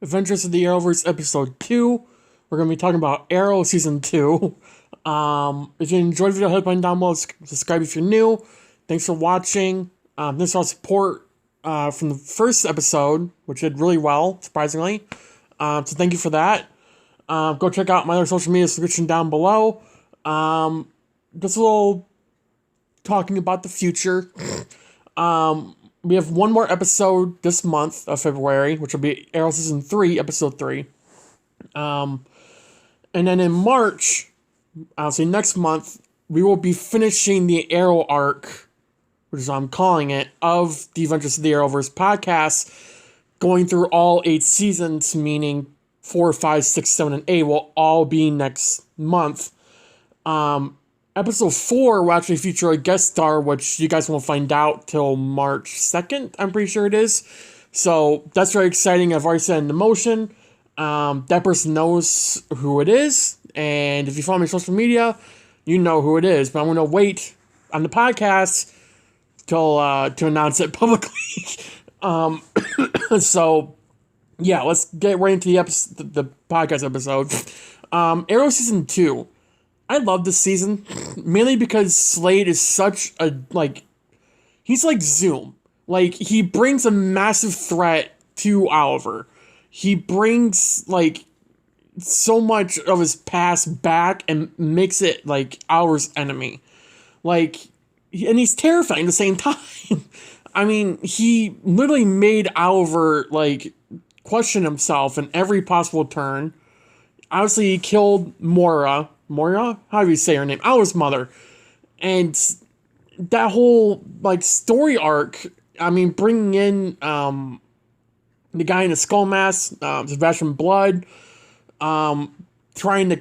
Adventures of the Arrowverse episode 2. We're going to be talking about Arrow season 2. If you enjoyed the video, hit the button down below, subscribe if you're new. Thanks for watching. Thanks for all support from the first episode, which did really well, surprisingly. So thank you for that. Go check out my other social media description down below. Just a little talking about the future. We have one more episode this month of February, which will be Arrow Season 3, Episode 3. And then in March, I'll say next month, we will be finishing the Arrow arc, which is what I'm calling it, of the Adventures of the Arrowverse podcast, going through all 8 seasons, meaning 4, 5, 6, 7, and 8 will all be next month. Episode 4 will actually feature a guest star, which you guys won't find out till March 2nd, I'm pretty sure it is. So that's very exciting. I've already set in the motion. That person knows who it is. And if you follow me on social media, you know who it is. But I'm going to wait on the podcast till to announce it publicly. So, yeah, let's get right into the podcast episode. Arrow Season 2. I love this season, mainly because Slade is such a, he's like Zoom. He brings a massive threat to Oliver. He brings, so much of his past back and makes it, Oliver's enemy. And he's terrifying at the same time. I mean, he literally made Oliver, question himself in every possible turn. Obviously, he killed Moira, how do you say her name? Oliver's mother. And that whole, story arc, I mean, bringing in, the guy in the skull mask, Sebastian Blood, trying to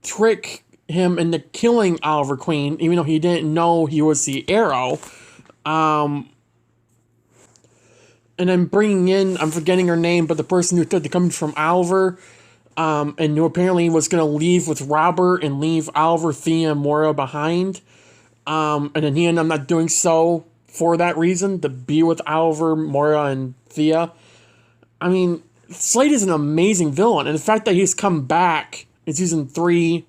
trick him into killing Oliver Queen, even though he didn't know he was the Arrow. And then bringing in, I'm forgetting her name, but the person who took the company from Oliver, and who apparently was going to leave with Robert and leave Oliver, Thea, and Moira behind. And then he ended up not doing so for that reason, to be with Oliver, Moira, and Thea. I mean, Slade is an amazing villain. And the fact that he's come back in season 3,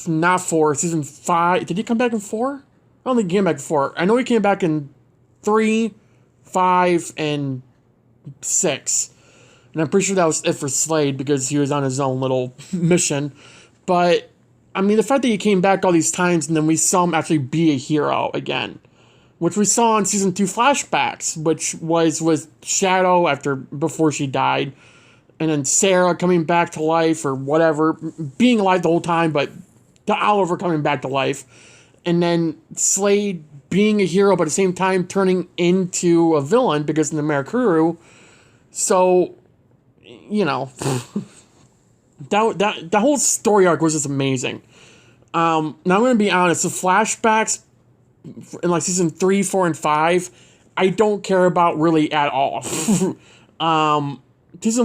not 4, season 5. Did he come back in 4? I don't think he came back in 4. I know he came back in 3, 5, and 6. And I'm pretty sure that was it for Slade because he was on his own little mission. But, I mean, the fact that he came back all these times and then we saw him actually be a hero again. Which we saw in season 2 flashbacks, which was with Shadow before she died. And then Sarah coming back to life or whatever. Being alive the whole time, but to Oliver coming back to life. And then Slade being a hero, but at the same time turning into a villain because of the Mercuru. So, you know, that whole story arc was just amazing. Now I'm going to be honest, the flashbacks in season 3, 4, and 5, I don't care about really at all. Season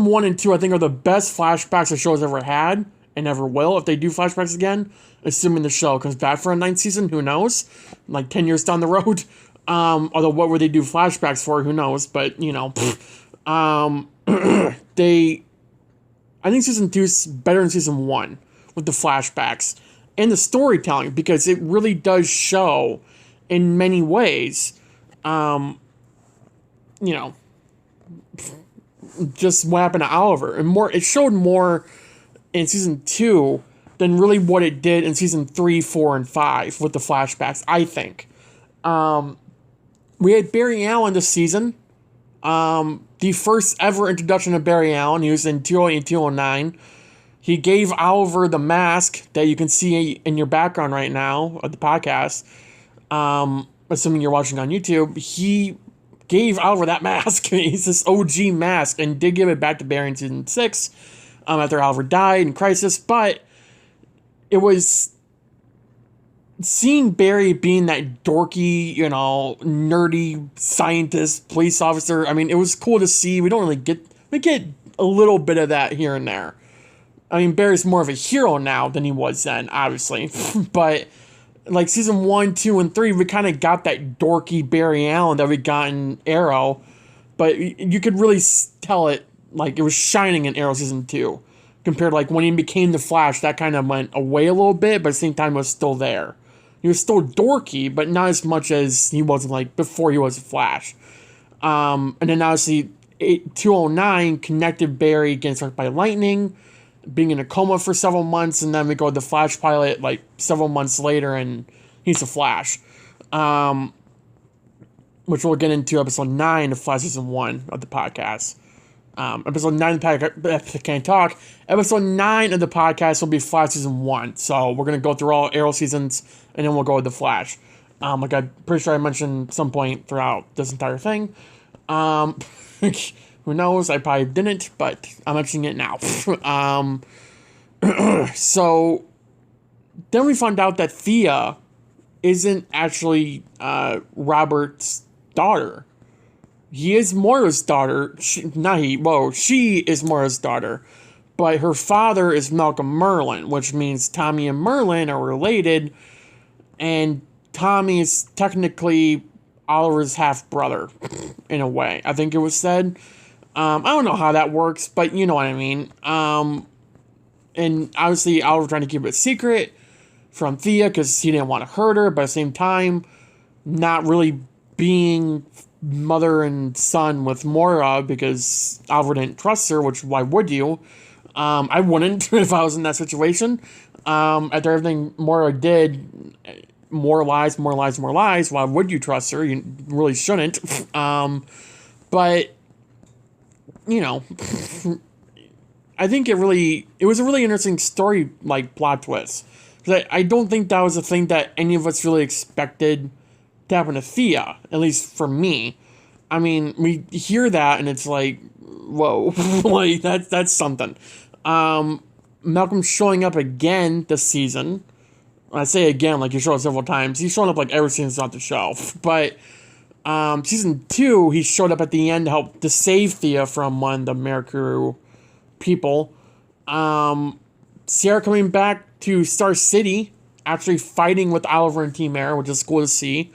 1 and 2, I think, are the best flashbacks the show's ever had and ever will if they do flashbacks again, assuming the show comes back for a 9th season, who knows? 10 years down the road. Although what would they do flashbacks for, who knows? But, you know, I think season 2 is better than season 1 with the flashbacks and the storytelling because it really does show in many ways, just what happened to Oliver. And it showed more in season 2 than really what it did in season 3, 4, and 5 with the flashbacks, I think. We had Barry Allen this season. The first ever introduction of Barry Allen. He was in 208 and 209. He gave Oliver the mask that you can see in your background right now of the podcast. Assuming you're watching on YouTube. He gave Oliver that mask. It's this OG mask and did give it back to Barry in season 6 after Oliver died in Crisis. But it was seeing Barry being that dorky, nerdy scientist, police officer. I mean, it was cool to see. We get a little bit of that here and there. I mean, Barry's more of a hero now than he was then, obviously. But, season 1, 2, and 3, we kind of got that dorky Barry Allen that we got in Arrow. But you could really tell it like, it was shining in Arrow Season 2. Compared to, like, when he became the Flash, that kind of went away a little bit, but at the same time, it was still there. He was still dorky, but not as much as he was, like, before he was a Flash. And then, obviously, 209 connected Barry getting struck by lightning, being in a coma for several months, and then we go to the Flash pilot, like, several months later, and he's the Flash. Which we'll get into episode 9 of Flash Season 1 of the podcast. Episode 9 of the podcast, I can't talk. Episode 9 of the podcast will be Flash Season 1. So we're going to go through all Arrow seasons, and then we'll go with the Flash. Like I'm pretty sure I mentioned some point throughout this entire thing. Who knows? I probably didn't, but I'm mentioning it now. So then we found out that Thea isn't actually Robert's daughter. He is Moira's daughter. She is Moira's daughter. But her father is Malcolm Merlyn, which means Tommy and Merlyn are related. And Tommy is technically Oliver's half-brother, in a way. I think it was said. I don't know how that works, but you know what I mean. And obviously Oliver trying to keep it a secret from Thea because he didn't want to hurt her, but at the same time, not really being mother and son with Moira because Oliver didn't trust her, which why would you? I wouldn't if I was in that situation. After everything Moira did, more lies, why would you trust her? You really shouldn't. But, you know, I think it was a really interesting story, like, plot twist. Because I don't think that was a thing that any of us really expected to happen to Thea, at least for me. I mean, we hear that and it's like, whoa, like that's something. Malcolm's showing up again this season. I say again, like he showed up several times. He's shown up like every season throughout the show. But season 2, he showed up at the end to save Thea from one of the Mercury people. Sarah coming back to Star City, actually fighting with Oliver and Team Arrow, which is cool to see.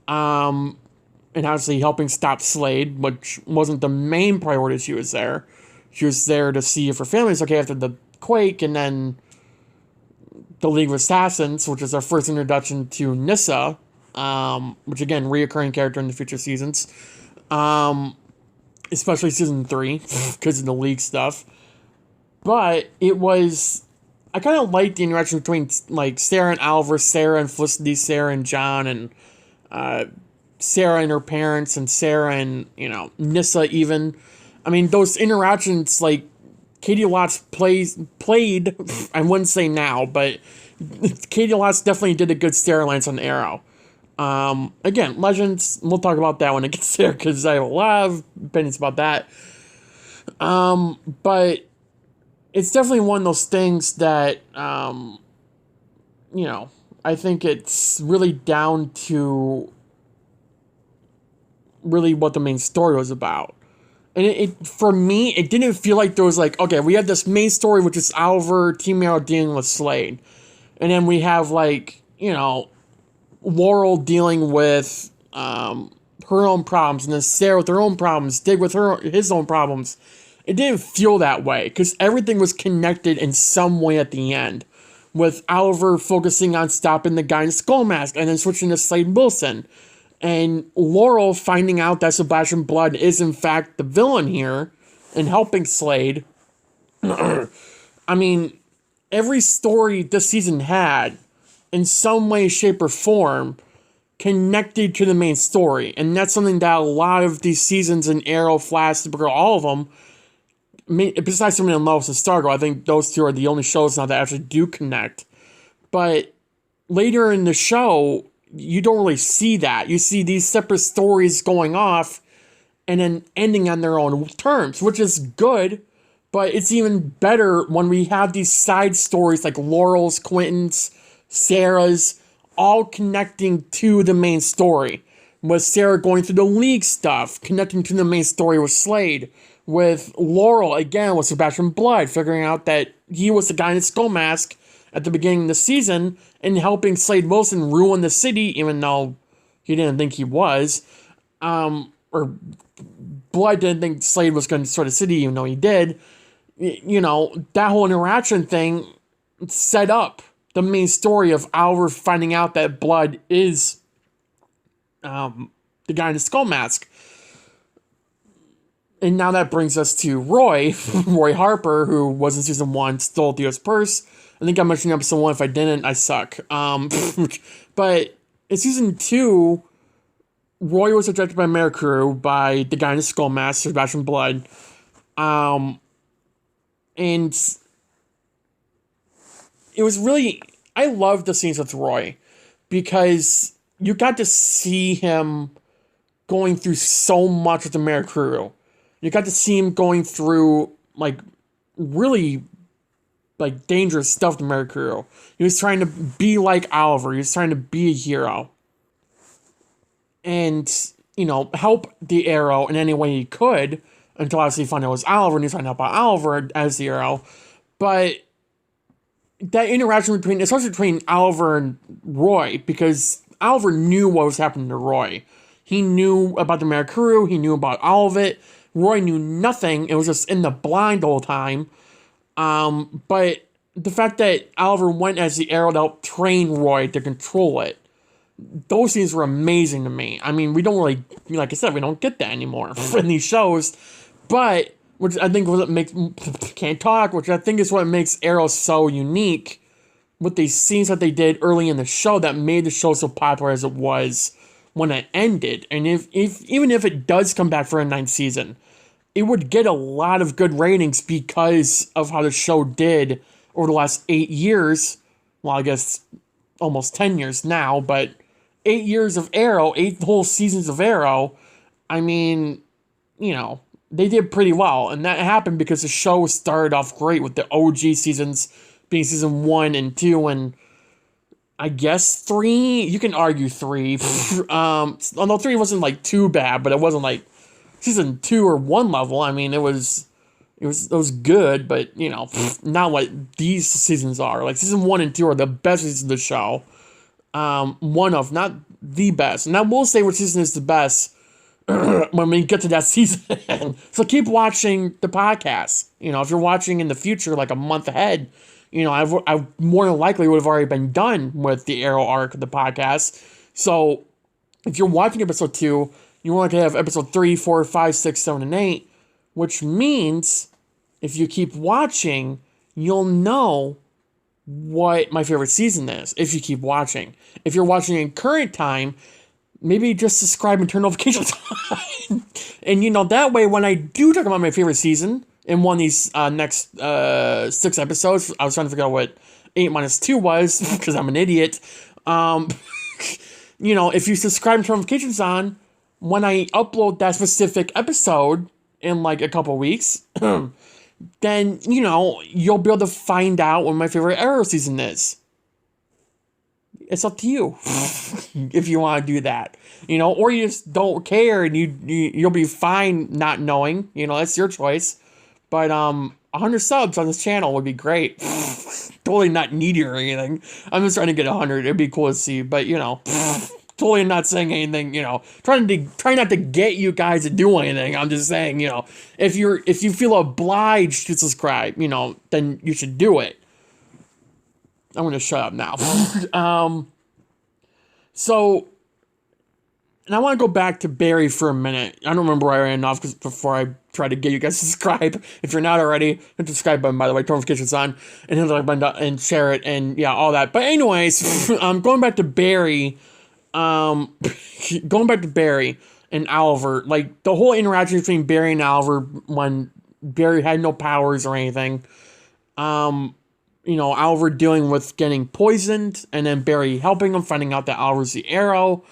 And obviously helping stop Slade, which wasn't the main priority she was there. She was there to see if her family was okay after the quake, and then the League of Assassins, which is our first introduction to Nyssa, which again, reoccurring character in the future seasons. Especially season 3, because of the League stuff. But I kind of liked the interaction between, like, Sarah and Oliver, Sarah and Felicity, Sarah and John, and Sarah and her parents, and Sarah and, you know, Nyssa even. I mean, those interactions, like, Katie Lotz played, I wouldn't say now, but Katie Lotz definitely did a good storyline on Arrow. Again, Legends, we'll talk about that when it gets there, because I have a lot of opinions about that. But it's definitely one of those things that, you know, I think it's really down to really what the main story was about. And for me, it didn't feel like there was like, okay, we have this main story, which is Oliver, Team Arrow dealing with Slade. And then we have, like, you know, Laurel dealing with her own problems, and then Sarah with her own problems, Dig with his own problems. It didn't feel that way, because everything was connected in some way at the end. With Oliver focusing on stopping the guy in Skull Mask, and then switching to Slade Wilson. And Laurel finding out that Sebastian Blood is in fact the villain here, and helping Slade. I mean, every story this season had, in some way, shape, or form, connected to the main story. And that's something that a lot of these seasons in Arrow, Flash, Supergirl, all of them, besides Superman and Lois and Stargirl, I think those two are the only shows now that actually do connect. But later in the show, you don't really see that. You see these separate stories going off and then ending on their own terms, which is good, but it's even better when we have these side stories like Laurel's, Quentin's, Sarah's, all connecting to the main story. With Sarah going through the League stuff, connecting to the main story with Slade. With Laurel, again, with Sebastian Blood, figuring out that he was the guy in the Skull Mask at the beginning of the season, and helping Slade Wilson ruin the city, even though he didn't think he was. Or Blood didn't think Slade was going to destroy the city, even though he did. You know, that whole interaction thing set up the main story of Oliver finding out that Blood is the guy in the skull mask. And now that brings us to Roy, Roy Harper, who was in season 1, stole Theo's purse. I think I mentioned in episode 1. If I didn't, I suck. But in season 2, Roy was abducted by Mercury by the guy in the skull mask, Sebastian Blood. And it was really... I loved the scenes with Roy because you got to see him going through so much with the Mercury. You got to see him going through, like, really, like, dangerous stuff to Mercury. He was trying to be like Oliver. He was trying to be a hero. And, you know, help the Arrow in any way he could, until obviously he found out it was Oliver, and he was trying to help out Oliver as the Arrow. But that interaction between, especially between Oliver and Roy, because Oliver knew what was happening to Roy. He knew about the Mercury. He knew about all of it. Roy knew nothing. It was just in the blind the whole time. But the fact that Oliver went as the Arrow to help train Roy to control it, those scenes were amazing to me. I mean, we don't really, like I said, we don't get that anymore in these shows. But, which I think what makes, can't talk, which I think is what makes Arrow so unique with these scenes that they did early in the show that made the show so popular as it was when it ended. And even if it does come back for a 9th season, it would get a lot of good ratings because of how the show did over the last 8 years. Well, I guess almost 10 years now, but 8 years of Arrow, 8 whole seasons of Arrow. I mean, you know, they did pretty well. And that happened because the show started off great with the OG seasons being season 1 and 2 and I guess 3. You can argue 3. Although 3 wasn't like too bad, but it wasn't like season 2 or 1 level. I mean, it was good, but you know, not what these seasons are. Like season 1 and 2 are the best seasons of the show. One of, not the best. And I will say which season is the best when we get to that season. So keep watching the podcast. You know, if you're watching in the future, like a month ahead, you know, I more than likely would have already been done with the Arrow arc of the podcast. So if you're watching episode 2, you want to have episode 3, 4, 5, 6, 7, and 8, which means if you keep watching, you'll know what my favorite season is if you keep watching. If you're watching in current time, maybe just subscribe and turn notifications on. And, you know, that way when I do talk about my favorite season in one of these next 6 episodes, I was trying to figure out what 8 minus 2 was because I'm an idiot. You know, if you subscribe and turn notifications on, when I upload that specific episode in like a couple weeks, then, you know, you'll be able to find out what my favorite Arrow season is. It's up to you if you want to do that, you know, or you just don't care and you'll be fine not knowing, you know, that's your choice. But 100 subs on this channel would be great. Totally not needy or anything. I'm just trying to get 100. It'd be cool to see, but you know, totally not saying anything, you know, try not to get you guys to do anything. I'm just saying, you know, if you feel obliged to subscribe, you know, then you should do it. I'm going to shut up now. So, and I want to go back to Barry for a minute. I don't remember where I ran off before I try to get you guys to subscribe. If you're not already, hit the subscribe button, by the way, turn notifications on, and hit the like button and share it, and yeah, all that. But anyways, going back to Barry, and Oliver, like the whole interaction between Barry and Oliver when Barry had no powers or anything, you know, Oliver dealing with getting poisoned, and then Barry helping him, finding out that Oliver's the Arrow.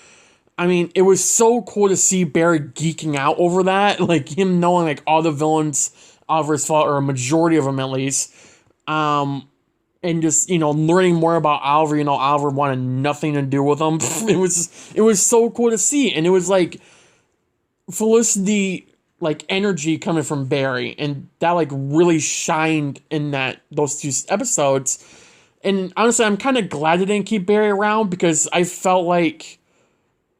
I mean, it was so cool to see Barry geeking out over that, like him knowing like all the villains Oliver's fault, or a majority of them at least, and just, you know, learning more about Oliver. You know, Oliver wanted nothing to do with him. It was so cool to see, and it was like Felicity, like energy coming from Barry, and that like really shined in those 2 episodes. And honestly, I'm kind of glad they didn't keep Barry around because I felt like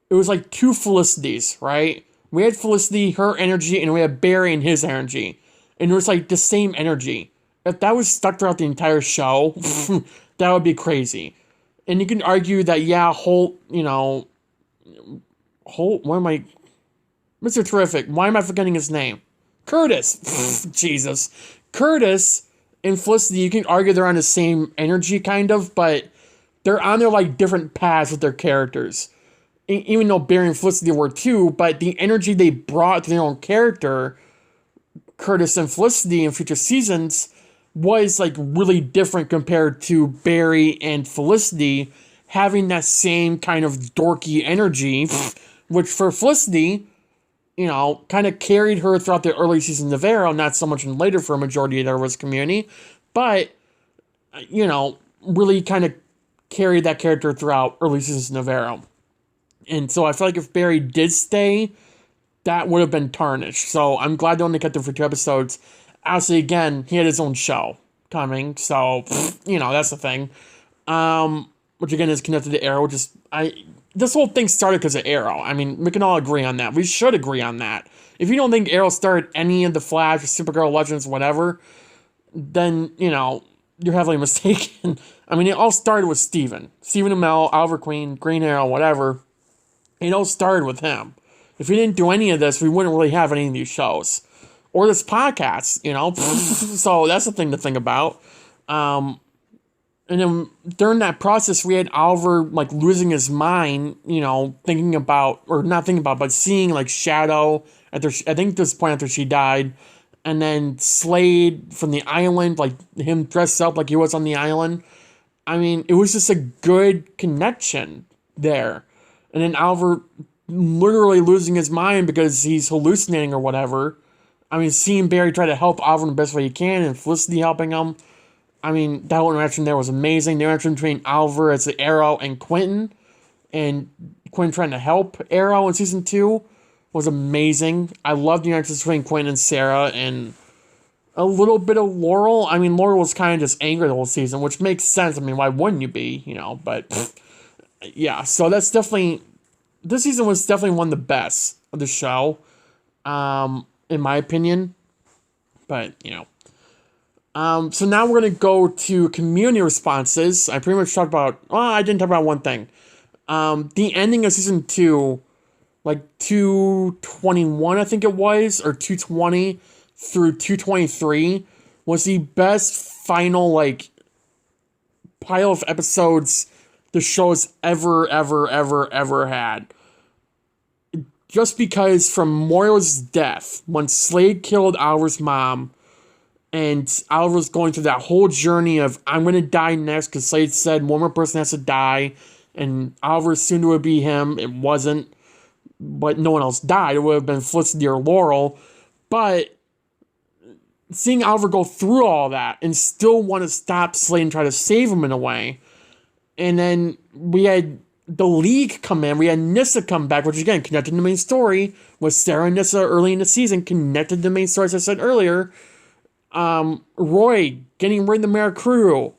it was like 2 Felicities, right? We had Felicity, her energy, and we had Barry and his energy. And it was like the same energy. If that was stuck throughout the entire show, that would be crazy. And you can argue that, yeah, Holt, what am I... Mr. Terrific, why am I forgetting his name? Curtis! Jesus. Curtis and Felicity, you can argue they're on the same energy, kind of, but they're on their, like, different paths with their characters. Even though Barry and Felicity were too, but the energy they brought to their own character, Curtis and Felicity in future seasons, was, like, really different compared to Barry and Felicity having that same kind of dorky energy, which for Felicity, kind of carried her throughout the early seasons of Arrow, not so much in later for a majority of the Arrowverse community, but, really kind of carried that character throughout early seasons of Arrow. And so I feel like if Barry did stay, that would have been tarnished. So I'm glad they only kept him for 2 episodes. Obviously, again, he had his own show coming, so, that's the thing. Which again is connected to Arrow, this whole thing started because of Arrow. I mean, we can all agree on that. We should agree on that. If you don't think Arrow started any of the Flash, Supergirl, Legends, whatever, then, you're heavily mistaken. I mean, it all started with Stephen Amell, Oliver Queen, Green Arrow, whatever. It all started with him. If we didn't do any of this, we wouldn't really have any of these shows. Or this podcast, So that's the thing to think about. And then during that process, we had Oliver, like, losing his mind, thinking about, or not thinking about, but seeing, like, Shadow, I think this point after she died, and then Slade from the island, like, him dressed up like he was on the island. I mean, it was just a good connection there. And then Oliver literally losing his mind because he's hallucinating or whatever. I mean, seeing Barry try to help Oliver in the best way he can, and Felicity helping him. I mean, that whole interaction there was amazing. The interaction between Oliver as the Arrow and Quentin trying to help Arrow in season 2 was amazing. I loved the interaction between Quentin and Sarah, and a little bit of Laurel. I mean, Laurel was kind of just angry the whole season, which makes sense. I mean, why wouldn't you be, but yeah, so that's definitely, this season was definitely one of the best of the show, in my opinion, but, so now we're going to go to community responses. I pretty much talked about, I didn't talk about one thing. The ending of season 2, like 221, I think it was, or 220 through 223, was the best final, like, pile of episodes the show's ever had. Just because from Morio's death, when Slade killed Oliver's mom, and Oliver's going through that whole journey of, I'm going to die next, because Slade said one more person has to die, and Oliver soon it would be him. It wasn't, but no one else died. It would have been Felicity or Laurel. But seeing Oliver go through all that and still want to stop Slade and try to save him in a way, and then we had the League come in, we had Nyssa come back, which again, connected to the main story, with Sarah and Nyssa early in the season, connected to the main story, as I said earlier. Roy getting rid of the Mara crew,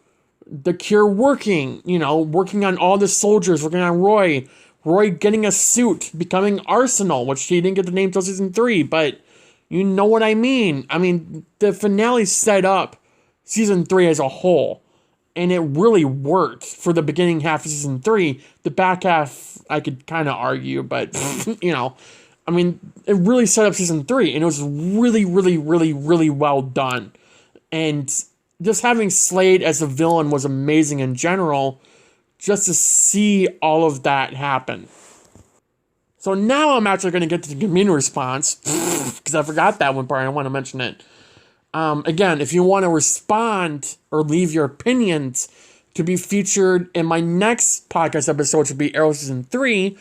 the Cure working on all the soldiers, working on Roy getting a suit, becoming Arsenal, which he didn't get the name till season 3, but you know what I mean. I mean, the finale set up season 3 as a whole, and it really worked for the beginning half of season 3. The back half, I could kind of argue, but, I mean, it really set up season 3, and it was really well done. And just having Slade as a villain was amazing in general, just to see all of that happen. So now I'm actually going to get to the community response, because I forgot that one part, I want to mention it. Again, if you want to respond or leave your opinions to be featured in my next podcast episode, which will be Arrow Season 3,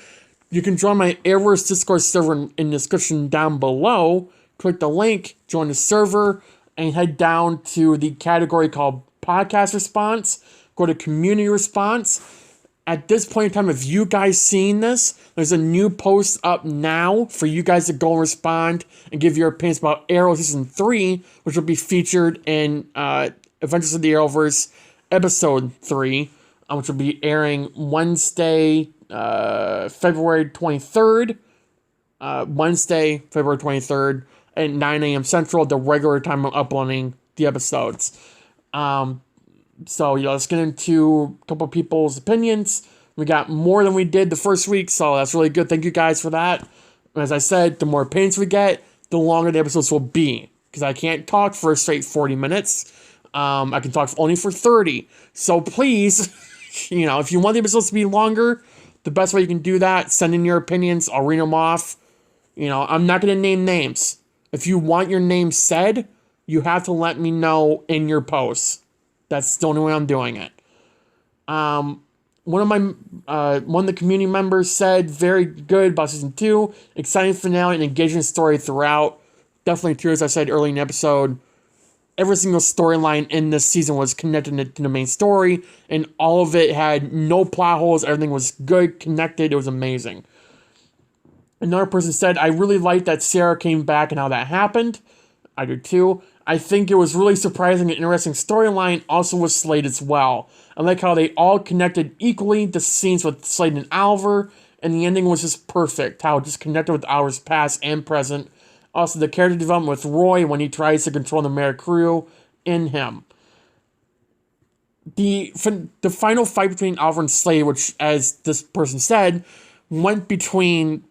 you can join my Arrowverse Discord server in the description down below. Click the link, join the server, and head down to the category called Podcast Response. Go to Community Response. At this point in time, if you guys seen this, there's a new post up now for you guys to go and respond and give your opinions about Arrow Season 3, which will be featured in Adventures of the Arrowverse Episode 3, which will be airing Wednesday, February 23rd Wednesday, February 23rd at 9 a.m. Central, the regular time I'm uploading the episodes. So, let's get into a couple people's opinions. We got more than we did the first week, so that's really good. Thank you guys for that. As I said, the more opinions we get, the longer the episodes will be. Because I can't talk for a straight 40 minutes. I can talk only for 30. So please, if you want the episodes to be longer, the best way you can do that, send in your opinions. I'll read them off. I'm not going to name names. If you want your name said, you have to let me know in your posts. That's the only way I'm doing it. One of the community members said, very good about season 2. Exciting finale and engaging story throughout. Definitely true, as I said early in the episode. Every single storyline in this season was connected to the main story, and all of it had no plot holes. Everything was good, connected. It was amazing. Another person said, I really liked that Sarah came back and how that happened. I do too. I think it was really surprising and interesting storyline, also with Slade as well. I like how they all connected equally, the scenes with Slade and Oliver, and the ending was just perfect, how it just connected with Oliver's past and present. Also, the character development with Roy when he tries to control the Mare crew in him. The final fight between Oliver and Slade, which, as this person said, went between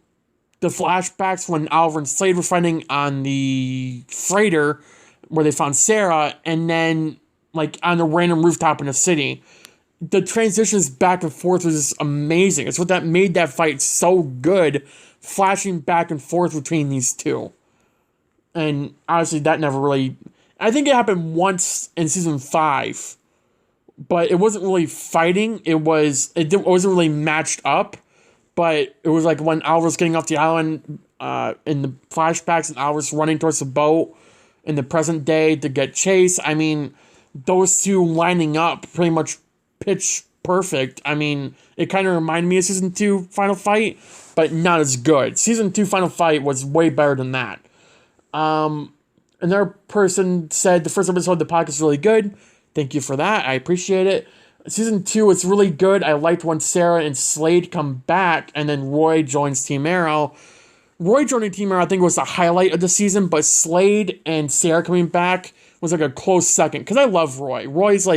the flashbacks when Oliver and Slade were fighting on the freighter where they found Sarah, and then on a random rooftop in the city. The transitions back and forth was just amazing. It's what that made that fight so good, flashing back and forth between these two. And honestly, that never really... I think it happened once in season 5, but it wasn't really fighting. It wasn't really matched up, but it was like when Oliver was getting off the island in the flashbacks and Oliver's running towards the boat in the present day to get chased. I mean, those two lining up pretty much pitch perfect. I mean, it kind of reminded me of season 2 final fight, but not as good. Season 2 final fight was way better than that. Another person said the first episode of the podcast is really good. Thank you for that. I appreciate it. Season 2 is really good. I liked when Sarah and Slade come back and then Roy joins Team Arrow. Roy joining Team Arrow, I think, was the highlight of the season, but Slade and Sarah coming back was a close second. Because I love Roy. Roy's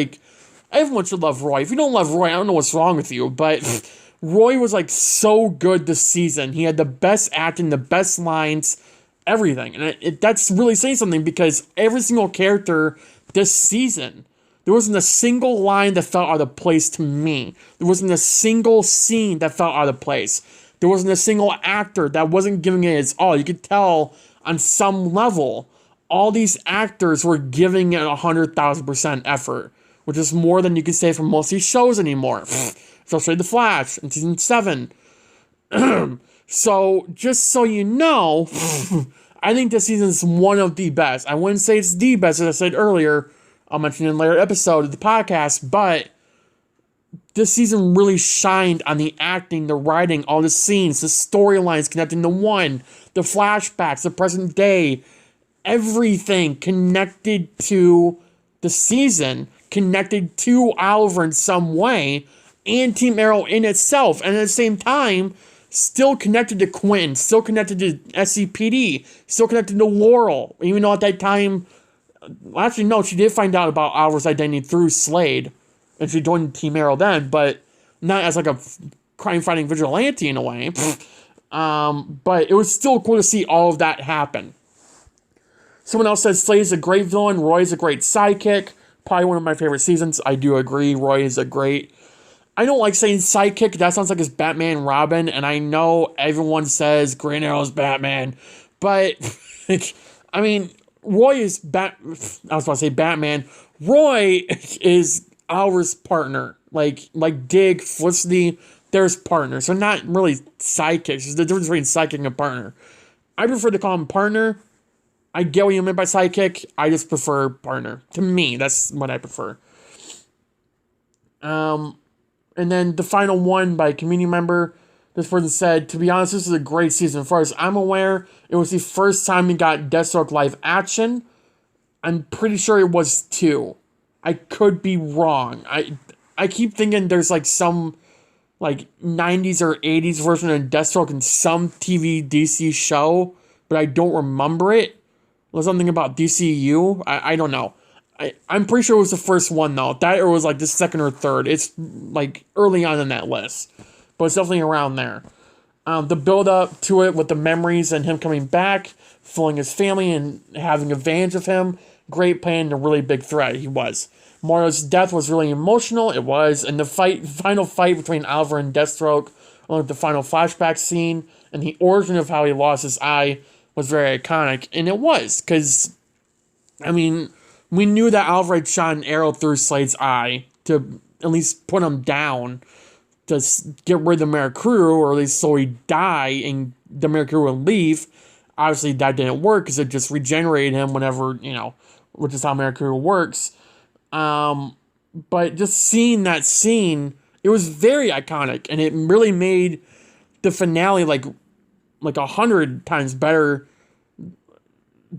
everyone should love Roy. If you don't love Roy, I don't know what's wrong with you, but Roy was so good this season. He had the best acting, the best lines, everything. And that's really saying something, because every single character this season, there wasn't a single line that felt out of place to me. There wasn't a single scene that felt out of place. There wasn't a single actor that wasn't giving it his all. You could tell on some level, all these actors were giving it 100,000% effort, which is more than you can say for most of these shows anymore. Especially The Flash in season 7. So, just so you know, I think this season is one of the best. I wouldn't say it's the best, as I said earlier. I'll mention in a later episode of the podcast, but this season really shined on the acting, the writing, all the scenes, the storylines connecting to one, the flashbacks, the present day, everything connected to the season, connected to Oliver in some way, and Team Arrow in itself, and at the same time, still connected to Quinn, still connected to SCPD, still connected to Laurel, even though at that time, actually no, she did find out about Oliver's identity through Slade, and she joined Team Arrow then, but not as a crime-fighting vigilante in a way. But it was still cool to see all of that happen. Someone else says Slade is a great villain, Roy is a great sidekick, probably one of my favorite seasons. I do agree, Roy is a great... I don't like saying sidekick, that sounds like it's Batman Robin, and I know everyone says Green Arrow's Batman, but, I mean, Roy is I was about to say Batman. Roy is Oliver's partner. Like Dig, Felicity, there's partners. They're not really sidekicks. There's the difference between sidekick and a partner. I prefer to call him partner. I get what you meant by sidekick. I just prefer partner. To me, that's what I prefer. And then the final one by a community member, this person said, to be honest, this is a great season. As far as I'm aware, it was the first time we got Deathstroke live action. I'm pretty sure it was 2. I could be wrong. I keep thinking there's some like 90s or 80s version of Deathstroke in some TV DC show, but I don't remember it. Was something about DCU? I don't know. I'm pretty sure it was the first one though. That or was like the second or third. It's like early on in that list, but it's definitely around there. The build up to it with the memories and him coming back, fooling his family and having advantage of him. Great plan and a really big threat. He was. Morrow's death was really emotional. It was, and the final fight between Oliver and Deathstroke, along with the final flashback scene and the origin of how he lost his eye, was very iconic, and it was because, I mean, we knew that Oliver had shot an arrow through Slade's eye to at least put him down to get rid of the Mayor Crew, or at least so he'd die and the Mayor Crew would leave. Obviously, that didn't work because it just regenerated him whenever, which is how Mayor Crew works. But just seeing that scene, it was very iconic, and it really made the finale like 100 times better.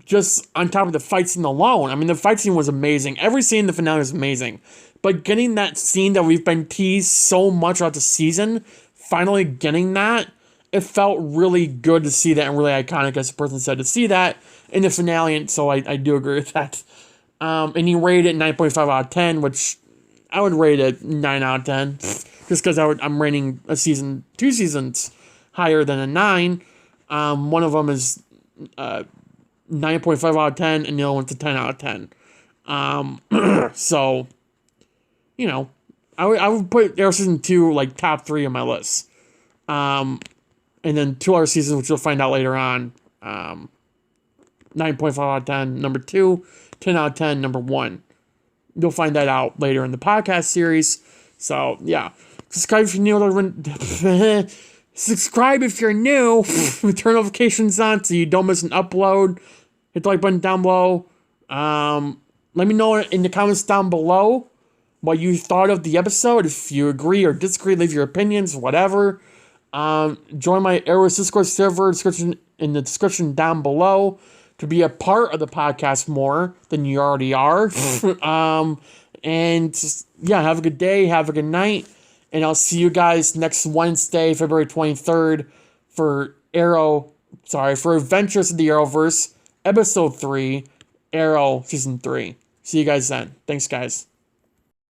Just on top of the fight scene alone. I mean, the fight scene was amazing. Every scene in the finale was amazing. But getting that scene that we've been teased so much throughout the season, finally getting that, it felt really good to see that and really iconic, as the person said, to see that in the finale. And so I do agree with that. And he rated it 9.5 out of 10, which I would rate it 9 out of 10. Just because I'm rating a season, 2 seasons higher than a 9. One of them is 9.5 out of 10, and the other one's a 10 out of 10. So, I would put Arrow Season 2, like, top 3 on my list. And then 2 other seasons, which you'll find out later on. 9.5 out of 10, number 2. 10 out of 10, number 1. You'll find that out later in the podcast series. So, yeah. Subscribe if you're new. Subscribe if you're new. Turn notifications on so you don't miss an upload. Hit the like button down below. Let me know in the comments down below what you thought of the episode. If you agree or disagree, leave your opinions, whatever. Join my Arrowverse Discord server in the description down below to be a part of the podcast more than you already are. And just, have a good day, have a good night, and I'll see you guys next Wednesday, February 23rd, for Adventures of the Arrowverse, Episode 3, Arrow Season 3. See you guys then. Thanks, guys.